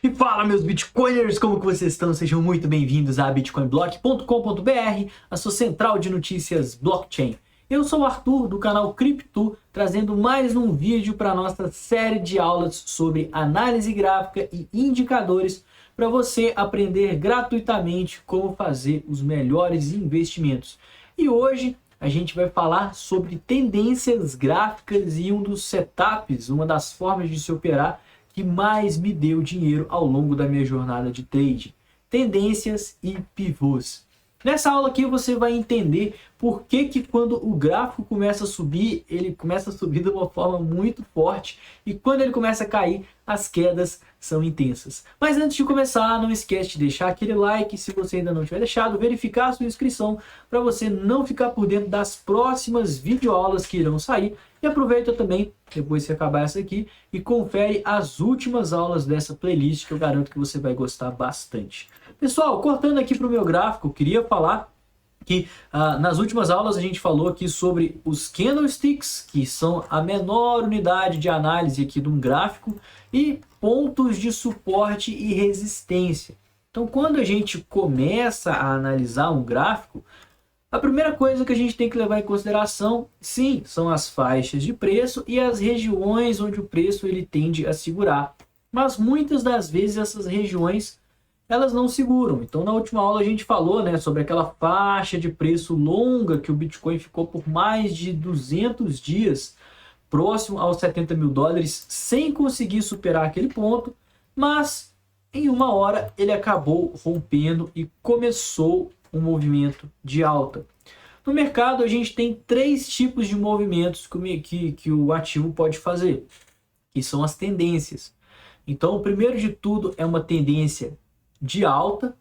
E fala, meus Bitcoiners, como que vocês estão? Sejam muito bem-vindos a bitcoinblock.com.br, a sua central de notícias blockchain. Eu sou o Arthur, do canal Cripto, trazendo mais um vídeo para a nossa série de aulas sobre análise gráfica e indicadores para você aprender gratuitamente como fazer os melhores investimentos. E hoje a gente vai falar sobre tendências gráficas e um dos setups, uma das formas de se operar que mais me deu dinheiro ao longo da minha jornada de trade. Tendências e pivôs. Nessa aula aqui você vai entender por que quando o gráfico começa a subir, ele começa a subir de uma forma muito forte e quando ele começa a cair, as quedas são intensas. Mas antes de começar, não esquece de deixar aquele like se você ainda não tiver deixado, verificar a sua inscrição para você não ficar por dentro das próximas videoaulas que irão sair. E aproveita também, depois que acabar essa aqui, e confere as últimas aulas dessa playlist que eu garanto que você vai gostar bastante. Pessoal, cortando aqui para o meu gráfico, eu queria falar que nas últimas aulas a gente falou aqui sobre os candlesticks, que são a menor unidade de análise aqui de um gráfico, e pontos de suporte e resistência. Então, quando a gente começa a analisar um gráfico, a primeira coisa que a gente tem que levar em consideração, sim, são as faixas de preço e as regiões onde o preço ele tende a segurar. Mas muitas das vezes essas regiões elas não seguram. Então, na última aula a gente falou, né, sobre aquela faixa de preço longa que o Bitcoin ficou por mais de 200 dias próximo aos 70 mil dólares sem conseguir superar aquele ponto, mas em uma hora ele acabou rompendo e começou um movimento de alta. No mercado a gente tem três tipos de movimentos que o ativo pode fazer, que são as tendências. Então, o primeiro de tudo é uma tendência de alta,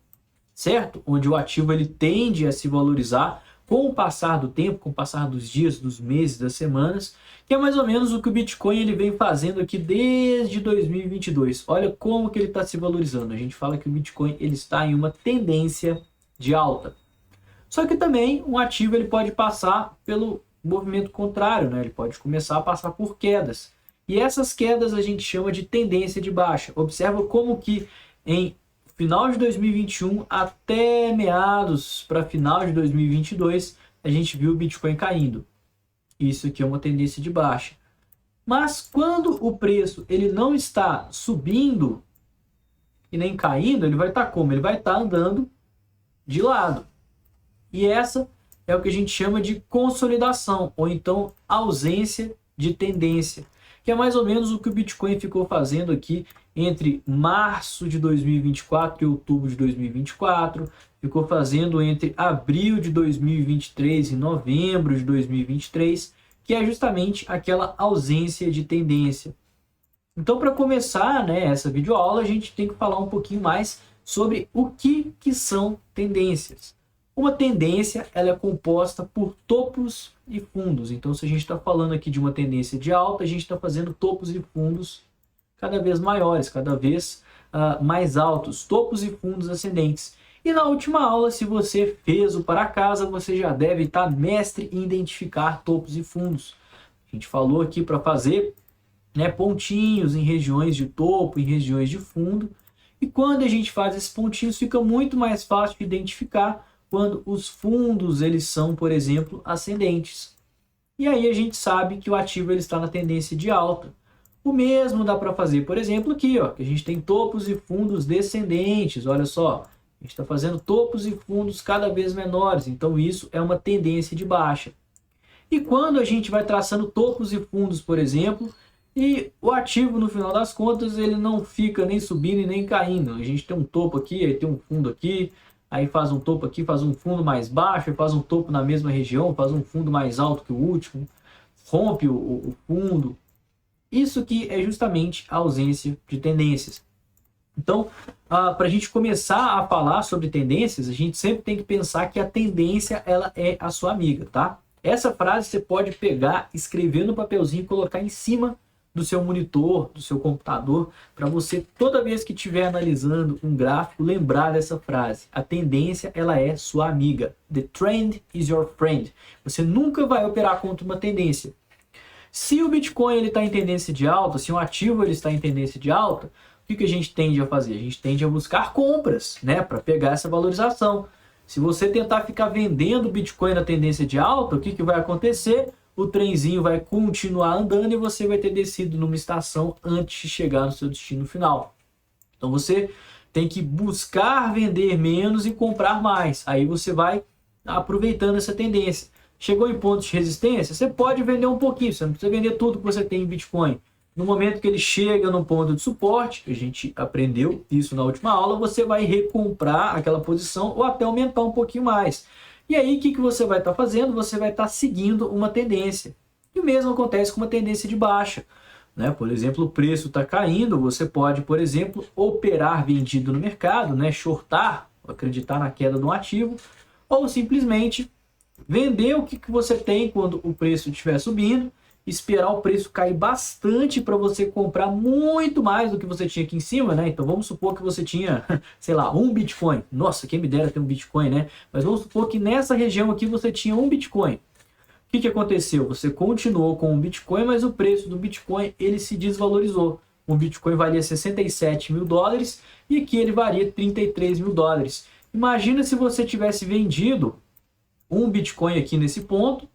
certo? Onde o ativo ele tende a se valorizar com o passar do tempo, com o passar dos dias, dos meses, das semanas, que é mais ou menos o que o Bitcoin ele vem fazendo aqui desde 2022. Olha como que ele está se valorizando. A gente fala que o Bitcoin ele está em uma tendência de alta. Só que também um ativo ele pode passar pelo movimento contrário, né? Ele pode começar a passar por quedas. E essas quedas a gente chama de tendência de baixa. Observa como que em final de 2021 até meados para final de 2022, a gente viu o Bitcoin caindo. Isso aqui é uma tendência de baixa. Mas quando o preço ele não está subindo e nem caindo, ele vai estar como? Ele vai estar andando de lado. E essa é o que a gente chama de consolidação, ou então ausência de tendência, que é mais ou menos o que o Bitcoin ficou fazendo aqui entre março de 2024 e outubro de 2024, ficou fazendo entre abril de 2023 e novembro de 2023, que é justamente aquela ausência de tendência. Então, para começar, né, essa videoaula, a gente tem que falar um pouquinho mais sobre o que são tendências. Uma tendência ela é composta por topos e fundos. Então, se a gente está falando aqui de uma tendência de alta, a gente está fazendo topos e fundos cada vez maiores, cada vez mais altos, topos e fundos ascendentes. E na última aula, se você fez o para casa, você já deve estar mestre em identificar topos e fundos. A gente falou aqui para fazer, né, pontinhos em regiões de topo, em regiões de fundo. E quando a gente faz esses pontinhos, fica muito mais fácil de identificar quando os fundos eles são, por exemplo, ascendentes. E aí a gente sabe que o ativo ele está na tendência de alta. O mesmo dá para fazer, por exemplo, aqui, ó, que a gente tem topos e fundos descendentes. Olha só, a gente está fazendo topos e fundos cada vez menores. Então isso é uma tendência de baixa. E quando a gente vai traçando topos e fundos, por exemplo, e o ativo, no final das contas, ele não fica nem subindo e nem caindo. A gente tem um topo aqui, aí tem um fundo aqui, aí faz um topo aqui, faz um fundo mais baixo, aí faz um topo na mesma região, faz um fundo mais alto que o último, rompe o fundo. Isso que é justamente a ausência de tendências. Então, para a gente começar a falar sobre tendências, a gente sempre tem que pensar que a tendência ela é a sua amiga, tá? Essa frase você pode pegar, escrever no papelzinho e colocar em cima do seu monitor, do seu computador, para você, toda vez que estiver analisando um gráfico, lembrar dessa frase. A tendência, ela é sua amiga. The trend is your friend. Você nunca vai operar contra uma tendência. Se o Bitcoin está em tendência de alta, se um ativo ele está em tendência de alta, que a gente tende a fazer? A gente tende a buscar compras, né, para pegar essa valorização. Se você tentar ficar vendendo Bitcoin na tendência de alta, o que vai acontecer? O trenzinho vai continuar andando e você vai ter descido numa estação antes de chegar no seu destino final. Então você tem que buscar vender menos e comprar mais. Aí você vai aproveitando essa tendência. Chegou em pontos de resistência, você pode vender um pouquinho, você não precisa vender tudo que você tem em Bitcoin. No momento que ele chega no ponto de suporte, a gente aprendeu isso na última aula, você vai recomprar aquela posição ou até aumentar um pouquinho mais. E aí, o que você vai estar fazendo? Você vai estar seguindo uma tendência. E o mesmo acontece com uma tendência de baixa, né? Por exemplo, o preço está caindo, você pode, por exemplo, operar vendido no mercado, né? Shortar, acreditar na queda de um ativo, ou simplesmente vender o que você tem quando o preço estiver subindo, esperar o preço cair bastante para você comprar muito mais do que você tinha aqui em cima, né? Então vamos supor que você tinha, sei lá, um Bitcoin. Nossa, quem me dera ter um Bitcoin, né? Mas vamos supor que nessa região aqui você tinha um Bitcoin. O que aconteceu? Você continuou com um Bitcoin, mas o preço do Bitcoin ele se desvalorizou. Um Bitcoin valia 67 mil dólares e aqui ele valia 33 mil dólares. Imagina se você tivesse vendido um Bitcoin aqui nesse ponto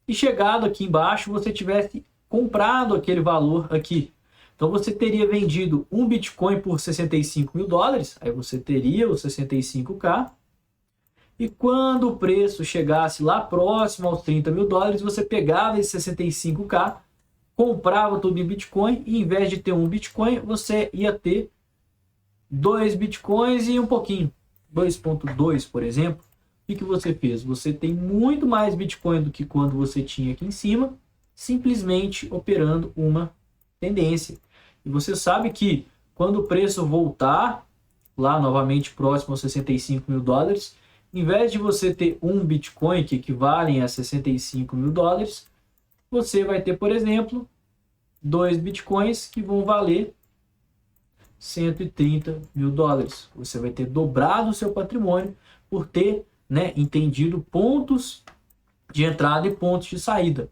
e chegado aqui embaixo você tivesse comprado aquele valor aqui. Então você teria vendido um Bitcoin por 65 mil dólares, aí você teria os 65k, e quando o preço chegasse lá próximo aos 30 mil dólares, você pegava esse 65k, comprava tudo em Bitcoin, e em vez de ter um Bitcoin, você ia ter 2 Bitcoins e um pouquinho, 2.2 por exemplo. O que você fez? Você tem muito mais Bitcoin do que quando você tinha aqui em cima, simplesmente operando uma tendência. E você sabe que quando o preço voltar lá novamente próximo aos 65 mil dólares, em vez de você ter um Bitcoin que equivalem a 65 mil dólares, você vai ter, por exemplo, 2 Bitcoins que vão valer 130 mil dólares. Você vai ter dobrado o seu patrimônio por ter, né, entendido pontos de entrada e pontos de saída.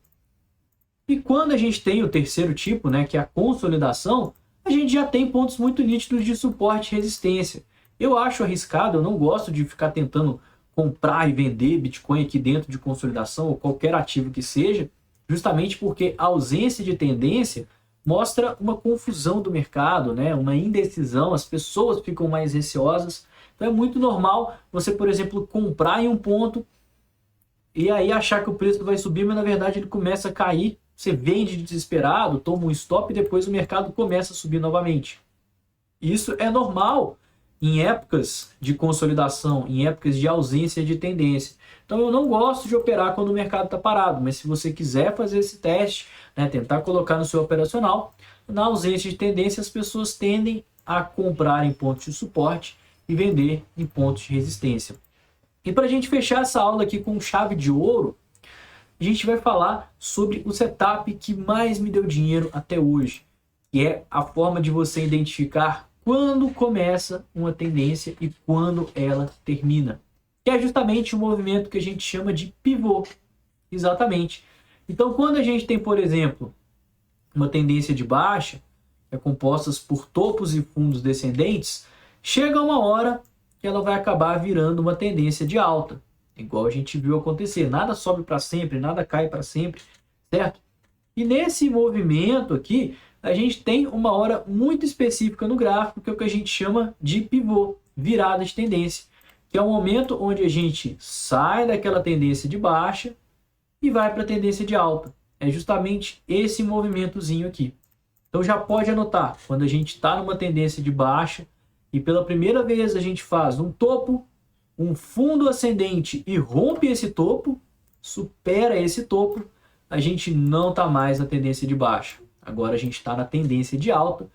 E quando a gente tem o terceiro tipo, né, que é a consolidação, a gente já tem pontos muito nítidos de suporte e resistência. Eu acho arriscado, eu não gosto de ficar tentando comprar e vender Bitcoin aqui dentro de consolidação ou qualquer ativo que seja, justamente porque a ausência de tendência mostra uma confusão do mercado, né, uma indecisão, as pessoas ficam mais receosas. Então é muito normal você, por exemplo, comprar em um ponto e aí achar que o preço vai subir, mas na verdade ele começa a cair, você vende desesperado, toma um stop e depois o mercado começa a subir novamente. Isso é normal em épocas de consolidação, em épocas de ausência de tendência. Então eu não gosto de operar quando o mercado está parado, mas se você quiser fazer esse teste, né, tentar colocar no seu operacional, na ausência de tendência as pessoas tendem a comprar em pontos de suporte e vender em pontos de resistência. E para a gente fechar essa aula aqui com chave de ouro, a gente vai falar sobre o setup que mais me deu dinheiro até hoje, que é a forma de você identificar quando começa uma tendência e quando ela termina, que é justamente o movimento que a gente chama de pivô. Exatamente. Então, quando a gente tem, por exemplo, uma tendência de baixa, que é composta por topos e fundos descendentes, chega uma hora que ela vai acabar virando uma tendência de alta, igual a gente viu acontecer. Nada sobe para sempre, nada cai para sempre, certo? E nesse movimento aqui, a gente tem uma hora muito específica no gráfico, que é o que a gente chama de pivô, virada de tendência, que é o momento onde a gente sai daquela tendência de baixa e vai para a tendência de alta. É justamente esse movimentozinho aqui. Então já pode anotar, quando a gente está numa tendência de baixa e pela primeira vez a gente faz um topo, um fundo ascendente e rompe esse topo, supera esse topo, a gente não está mais na tendência de baixa. Agora a gente está na tendência de alta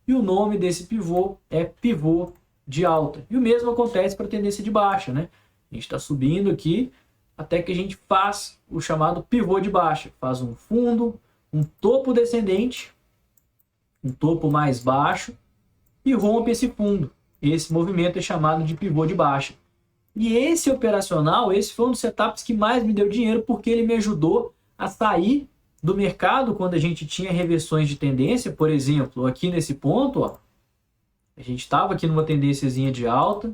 e o nome desse pivô é pivô de alta. E o mesmo acontece para a tendência de baixa, né? A gente está subindo aqui até que a gente faz o chamado pivô de baixa. Faz um fundo, um topo descendente, um topo mais baixo e rompe esse fundo. Esse movimento é chamado de pivô de baixa. E esse operacional, esse foi um dos setups que mais me deu dinheiro, porque ele me ajudou a sair do mercado quando a gente tinha reversões de tendência. Por exemplo, aqui nesse ponto, ó, A gente estava aqui numa tendênciazinha de alta,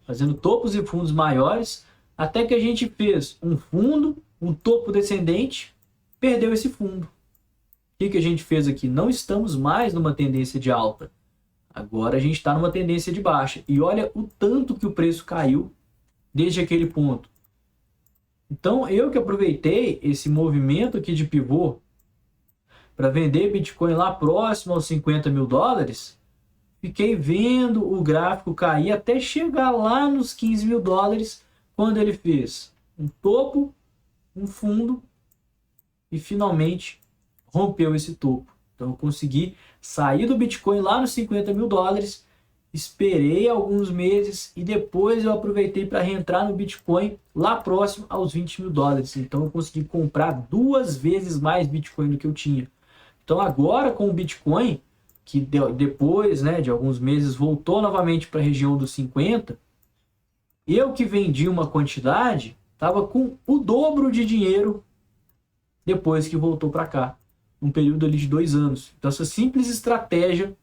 fazendo topos e fundos maiores, até que a gente fez um fundo, um topo descendente, perdeu esse fundo. O que a gente fez aqui? Não estamos mais numa tendência de alta. Agora a gente está numa tendência de baixa. E olha o tanto que o preço caiu desde aquele ponto. Então, eu que aproveitei esse movimento aqui de pivô para vender Bitcoin lá próximo aos 50 mil dólares, fiquei vendo o gráfico cair até chegar lá nos 15 mil dólares, quando ele fez um topo, um fundo e finalmente rompeu esse topo. Então, eu consegui sair do Bitcoin lá nos 50 mil dólares, esperei alguns meses e depois eu aproveitei para reentrar no Bitcoin lá próximo aos 20 mil dólares. Então, eu consegui comprar 2 vezes mais Bitcoin do que eu tinha. Então, agora com o Bitcoin, que depois, né, de alguns meses voltou novamente para a região dos 50, eu que vendi uma quantidade, estava com o dobro de dinheiro depois que voltou para cá, um período ali de 2 anos. Então, essa simples estratégia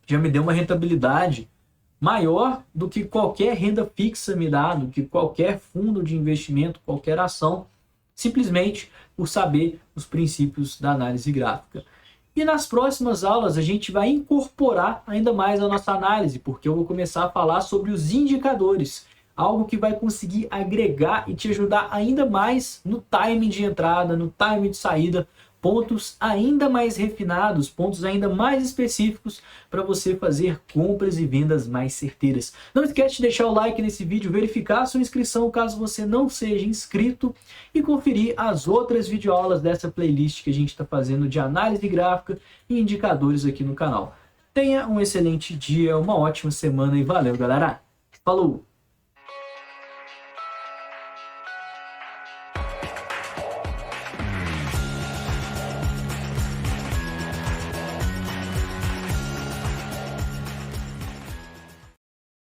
já me deu uma rentabilidade maior do que qualquer renda fixa me dá, do que qualquer fundo de investimento, qualquer ação, simplesmente por saber os princípios da análise gráfica. E nas próximas aulas a gente vai incorporar ainda mais a nossa análise, porque eu vou começar a falar sobre os indicadores, algo que vai conseguir agregar e te ajudar ainda mais no timing de entrada, no timing de saída, pontos ainda mais refinados, pontos ainda mais específicos para você fazer compras e vendas mais certeiras. Não esquece de deixar o like nesse vídeo, verificar a sua inscrição caso você não seja inscrito e conferir as outras videoaulas dessa playlist que a gente está fazendo de análise gráfica e indicadores aqui no canal. Tenha um excelente dia, uma ótima semana e valeu, galera! Falou!